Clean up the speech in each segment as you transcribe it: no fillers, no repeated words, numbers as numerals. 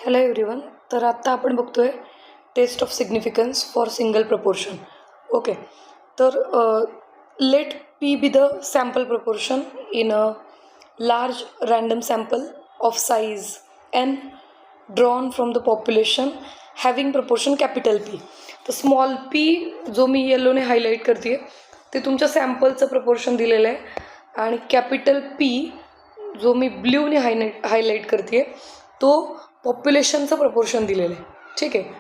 Hello everyone. तर आत्ता आपण बघतोय test of significance for single proportion. Okay, तर let P be the sample proportion in a large random sample of size N drawn from the population having proportion capital P. तर small P जो मी येल्लोने highlight करते ते तुमच्या सॅम्पलचं proportion दिलेलं आहे आणि कॅपिटल पी जो मी ब्ल्यूने हायलाईट करते तो पॉप्युलेशनचं प्रपोर्शन दिलेलं आहे. ठीक आहे,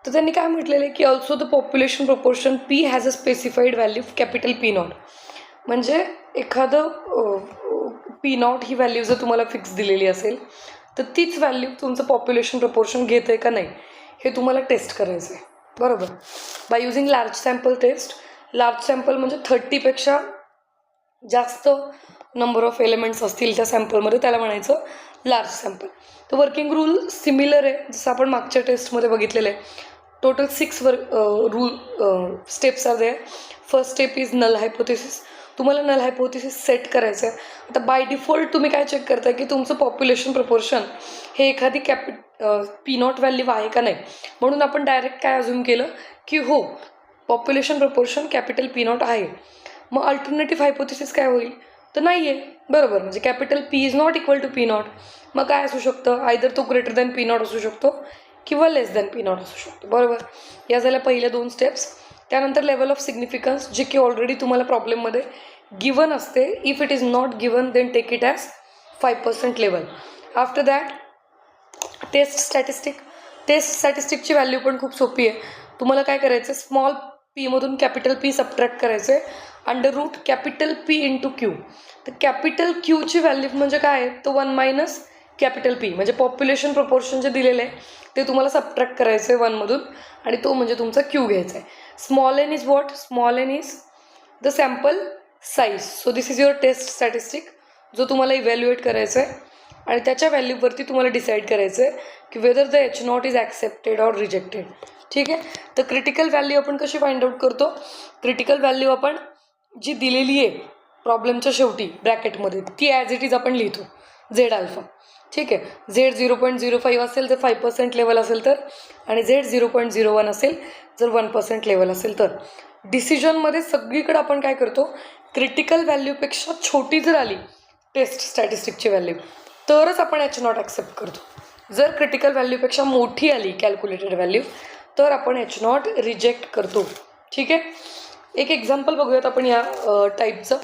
तर त्यांनी काय म्हटलेलं आहे की also the population proportion P has a specified value capital P not. म्हणजे एखादं पी नॉट ही व्हॅल्यू जर तुम्हाला फिक्स दिलेली असेल तर तीच व्हॅल्यू तुमचं पॉप्युलेशन प्रपोर्शन घेतं आहे का नाही हे तुम्हाला टेस्ट करायचं आहे. बरोबर, by using large sample test. Large sample म्हणजे 30पेक्षा जास्त नंबर ऑफ एलिमेंट्स असतील त्या सॅम्पलमध्ये, त्याला म्हणायचं लार्ज सॅम्पल. तर वर्किंग रूल सिमिलर आहे जसं आपण मागच्या टेस्टमध्ये बघितलेलं आहे. टोटल 6 स्टेप्स आहे. First step is null hypothesis. तुम्हाला नल हायपोथेसिस सेट करायचं आहे. आता बाय डिफॉल्ट तुम्ही काय चेक करताय की तुमचं पॉप्युलेशन प्रपोर्शन हे एखादी पी नॉट व्हॅल्यू आहे का नाही. म्हणून आपण डायरेक्ट काय अज्युम केलं की हो population proportion capital P not आहे. मग अल्टरनेटिव्ह हायपोथेसिस काय होईल तर नाही आहे. बरोबर, म्हणजे capital P is not equal to P naught. मग काय असू शकतं, आयदर तो ग्रेटर दॅन पी नॉट असू शकतो किंवा लेस दॅन पी नॉट असू शकतो. बरोबर, या झाल्या पहिल्या 2 स्टेप्स. त्यानंतर लेवल ऑफ सिग्निफिकन्स जे की ऑलरेडी तुम्हाला प्रॉब्लेममध्ये गिवन असते. If it is not given then take it as 5% level. After that test statistic. Test स्टॅटिस्टिकची व्हॅल्यू पण खूप सोपी आहे. तुम्हाला काय करायचं, स्मॉल पीमधून कॅपिटल पी सबट्रॅक्ट करायचं आहे under root capital P into Q. तर कॅपिटल क्यूची व्हॅल्यू म्हणजे काय आहे तो 1 मायनस कॅपिटल पी. म्हणजे पॉप्युलेशन प्रपोर्शन जे दिलेलं आहे ते तुम्हाला सबट्रॅक्ट करायचं आहे 1मधून आणि तो म्हणजे तुमचा क्यू घ्यायचा आहे. Small n is what, small n is the sample size. So this is your test statistic जो तुम्हाला इव्हॅल्युएट करायचं आहे आणि त्याच्या व्हॅल्यूवरती तुम्हाला डिसाईड करायचं आहे की whether the H not is accepted or rejected. ठीक आहे, तर क्रिटिकल व्हॅल्यू आपण कशी फाइंड आउट करतो. क्रिटिकल व्हॅल्यू आपण जी दिलेली आहे प्रॉब्लेमच्या शेवटी ब्रॅकेटमध्ये ती ॲज इट इज आपण लिहितो झेड अल्फा. ठीक आहे, झेड 0.05 असेल तर 5% लेवल असेल तर, आणि झेड 0.01 असेल जर 1% लेवल असेल तर. डिसिजनमध्ये सगळीकडे आपण काय करतो, क्रिटिकल व्हॅल्यूपेक्षा छोटी जर आली टेस्ट स्टॅटिस्टिकची व्हॅल्यू तरच आपण एच नॉट ॲक्सेप्ट करतो. जर क्रिटिकल व्हॅल्यूपेक्षा मोठी आली कॅल्क्युलेटेड व्हॅल्यू तर आपण एच नॉट रिजेक्ट करतो. ठीक आहे, एक एक्झाम्पल बघूयात आपण या टाईपचं.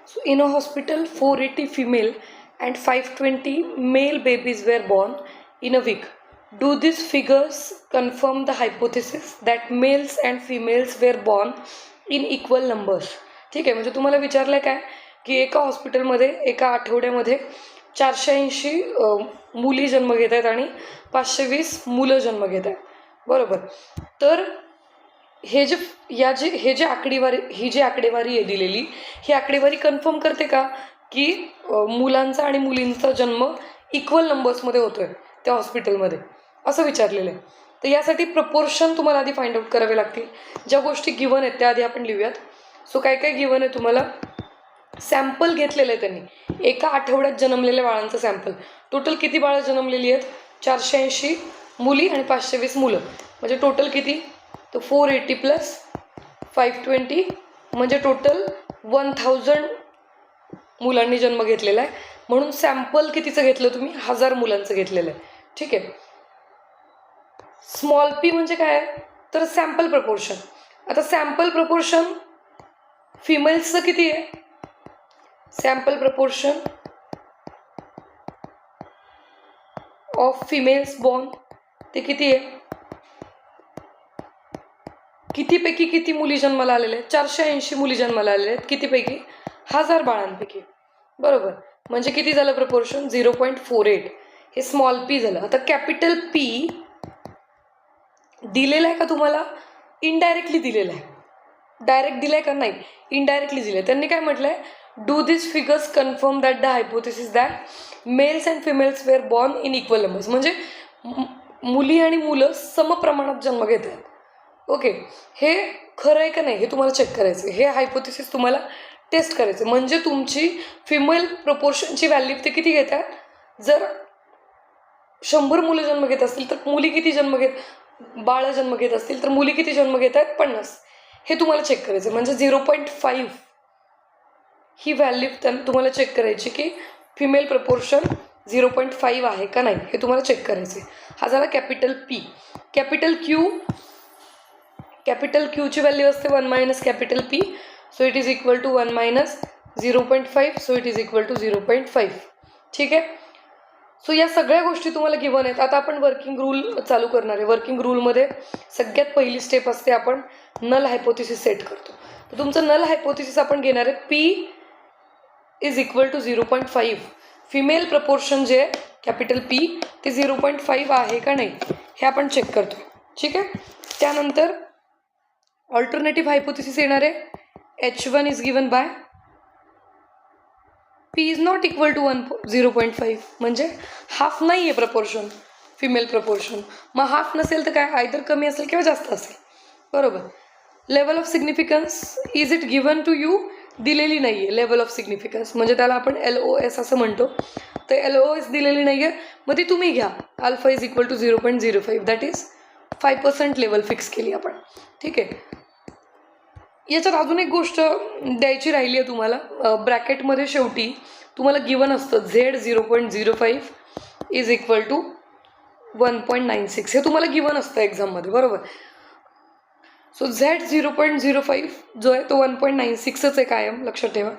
So in a hospital 480 female and 520 male babies were born in a week. Do these figures confirm the hypothesis that males and females were born in equal numbers? ठीक आहे, म्हणजे तुम्हाला विचारलं आहे काय की एका हॉस्पिटलमध्ये एका आठवड्यामध्ये 480 मुली जन्म घेत आहेत आणि 520 मुलं जन्म घेत आहेत. बरोबर, तर ही जी आकडेवारी आहे दिलेली ही आकडेवारी कन्फर्म करते का की मुलांचा आणि मुलींचा जन्म इक्वल नंबर्समध्ये होतोय त्या हॉस्पिटलमध्ये, असं विचारलेलं आहे. तर यासाठी प्रपोर्शन तुम्हाला आधी फाइंड आउट करावे लागतील. ज्या गोष्टी गिवन आहेत त्या आधी आपण लिहूयात. सो काय काय गिवन आहे तुम्हाला, सॅम्पल घेतलेलं आहे त्यांनी एका आठवड्यात जन्मलेल्या बाळांचं सॅम्पल. टोटल किती बाळं जन्मलेली आहेत, 480 मुली आणि 520 मुलं. म्हणजे टोटल किती, तर 480 प्लस 520 म्हणजे टोटल 1000 मुलांनी जन्म घेतलेला आहे. म्हणून सॅम्पल कितीचं घेतलं तुम्ही, 1000 मुलांचं घेतलेलं आहे. ठीक आहे, स्मॉल पी म्हणजे काय तर सॅम्पल प्रपोर्शन. आता सॅम्पल प्रपोर्शन फिमेल्सचं किती आहे, sample proportion of females born ते किती आहे, कितीपैकी किती मुली जन्माला आलेल्या आहेत, 480 मुली जन्माला आलेल्या आहेत. कितीपैकी, 1000 बाळांपैकी. बरोबर, म्हणजे किती झालं प्रपोर्शन, 0.48. हे स्मॉल पी झालं. आता कॅपिटल पी दिलेलं आहे का तुम्हाला, इनडायरेक्टली दिलेलं आहे. डायरेक्ट दिलं आहे का नाही, इनडायरेक्टली दिलं आहे. त्यांनी काय म्हटलं आहे, do this figures confirm that the hypothesis that males and females were born in equal numbers. म्हणजे मुली आणि मुलं समप्रमाणात जन्म घेत आहेत. ओके, हे खरं आहे का नाही हे तुम्हाला चेक करायचं. हे हायपोथेसिस तुम्हाला टेस्ट करायचं. म्हणजे तुमची फिमेल प्रपोर्शनची व्हॅल्यू ते किती घेत आहेत, जर 100 मुलं जन्म घेत असतील तर मुली किती बाळं जन्म घेत असतील तर मुली किती जन्म घेत आहेत, 50. हे तुम्हाला चेक करायचं. म्हणजे 0.5 ही व्हॅल्यू तुम्हाला चेक करायची की फिमेल प्रपोर्शन 0.5 आहे का नाही, हे तुम्हाला चेक करायचे. हा झाला कॅपिटल पी. कॅपिटल क्यूची व्हॅल्यू असते 1 minus capital P, so it is equal to 1 minus 0.5, so it is equal to 0.5. ठीक आहे. सो या सगळ्या गोष्टी तुम्हाला गिवन आहेत. आता आपण वर्किंग रूल चालू करणार आहे. वर्किंग रूलमध्ये सगळ्यात पहिली स्टेप असते, आपण नल हायपोथेसिस सेट करतो. तर तुमचं नल हायपोथेसिस आपण घेणार आहे P is equal to 0.5. Female proportion जे आहे कॅपिटल पी ते 0.5 आहे का नाही हे आपण चेक करतो. ठीक आहे. त्यानंतर ऑल्टरनेटिव्ह हायपोथेसिस येणार आहे H1 is given by P is not equal to 0.5. म्हणजे हाफ नाही आहे प्रपोर्शन, फिमेल प्रपोर्शन. मग हाफ नसेल तर काय, आयदर कमी असेल किंवा जास्त असेल. बरोबर. Level of significance is it given to you, दिलेली नाही आहे लेवल ऑफ सिग्निफिकन्स, म्हणजे त्याला आपण LOS असं म्हणतो. तर LOS दिलेली नाही आहे, मग ती तुम्ही घ्या. Alpha is equal to 0.05, that is 5% level fix केली आपण. ठीक आहे. याच्यात अजून एक गोष्ट द्यायची राहिली आहे तुम्हाला. ब्रॅकेटमध्ये शेवटी तुम्हाला गिवन असतं Z 0.05 इज इक्वल टू 1.96. हे तुम्हाला गिवन असतं एक्झाममध्ये. बरोबर. सो Z 0.05 जो आहे तो 1.96च आहे कायम, लक्षात ठेवा.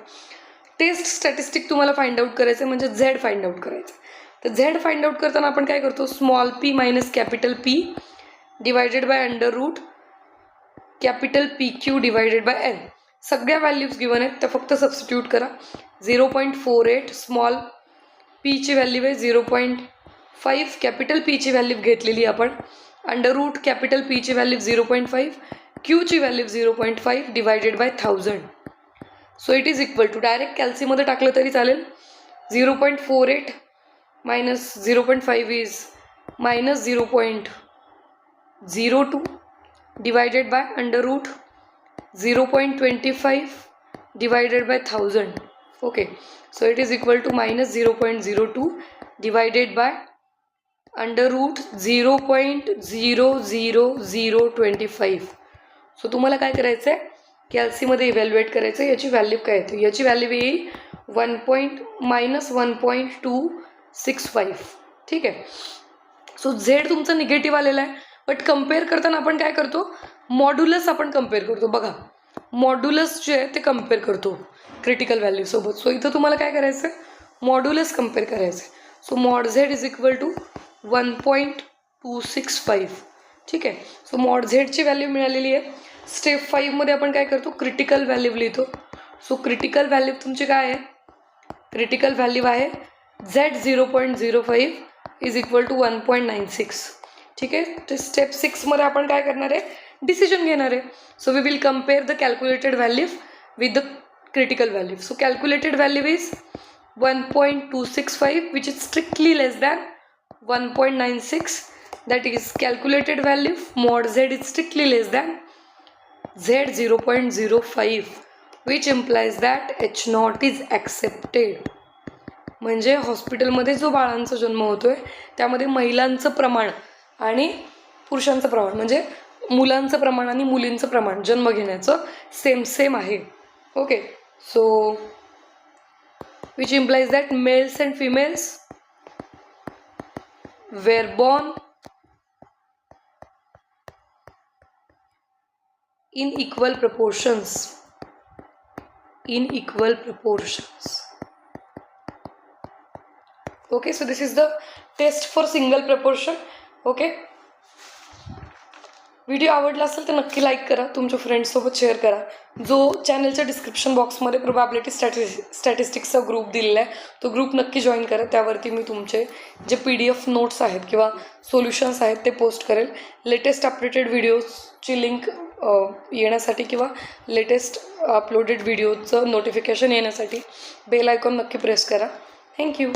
टेस्ट स्टॅटिस्टिक तुम्हाला फाइंड आउट करायचं म्हणजे Z फाइंड आउट करायचं. तर Z फाइंड आउट करताना आपण काय करतो, small p minus capital P divided by under root capital PQ divided by N. सगळ्या व्हॅल्यूज गिवन आहेत त्या फक्त सबस्टिट्यूट करा. 0.48 स्मॉल पीची व्हॅल्यू आहे, 0.5 कॅपिटल पीची व्हॅल्यू घेतलेली आपण, अंडर रूट कॅपिटल पीची व्हॅल्यू 0.5, क्यूची value 0.5 divided by 1000. So it is equal to, direct कॅल्सीमध्ये टाकलं तरी चालेल, 0.48 minus 0.5 is minus 0.02 divided by under root 0.25 divided by 1000. Okay, so it is equal to minus 0.02 divided by under root 0.00025. So तुम्हाला काय करायचं आहे, कॅल्सीमध्ये evaluate करायचं. याची व्हॅल्यू काय येते, याची व्हॅल्यू येईल -1.265. ठीक आहे. सो झेड तुमचं निगेटिव्ह आलेला आहे, बट कम्पेअर करताना आपण काय करतो, मॉड्युलस आपण कम्पेअर करतो. बघा, मॉड्युलस जे आहे ते कम्पेअर करतो क्रिटिकल व्हॅल्यूसोबत. सो इथं तुम्हाला काय करायचं आहे, मॉड्युलस कम्पेअर करायचं आहे. So mod Z is equal to 1.265. ठीक आहे. सो मॉड झेडची व्हॅल्यू मिळालेली आहे. स्टेप 5मध्ये आपण काय करतो, क्रिटिकल व्हॅल्यू लिहितो. सो क्रिटिकल व्हॅल्यू तुमची काय आहे, क्रिटिकल व्हॅल्यू आहे Z 0.05 इज इक्वल टू 1.96. ठीक आहे. तर स्टेप 6मध्ये आपण काय करणार आहे, डिसिजन घेणार आहे. So we will compare the calculated value with the critical value. So calculated value is 1.265 which is strictly less than 1.96. That is calculated value mod Z is strictly less than Z 0.05 which implies that H0 is accepted. म्हणजे हॉस्पिटलमध्ये जो बाळांचा जन्म होतो आहे त्यामध्ये महिलांचं प्रमाण आणि पुरुषांचं प्रमाण, म्हणजे मुलांचं प्रमाण आणि मुलींचं प्रमाण जन्म घेण्याचं सेम आहे. Okay. So which implies that males and females were born in equal proportions. Okay, so this is the test for single proportion. Okay, video आवडला असेल तर नक्की लाईक करा, तुमच्या फ्रेंड्ससोबत शेअर करा. जो चॅनलच्या डिस्क्रिप्शन बॉक्समध्ये प्रोबॅबिलिटी स्टॅटिस्टिक्सचा ग्रुप दिलेला आहे तो ग्रुप नक्की जॉईन करा. त्यावरती मी तुमचे जे PDF नोट्स आहेत किंवा सोल्युशन्स आहेत ते पोस्ट करेल. लेटेस्ट अपडेटेड व्हिडिओजची लिंक येण्यासाठी किंवा लेटेस्ट अपलोडेड व्हिडिओचं नोटिफिकेशन येण्यासाठी बेल आयकॉन नक्की प्रेस करा. थँक्यू.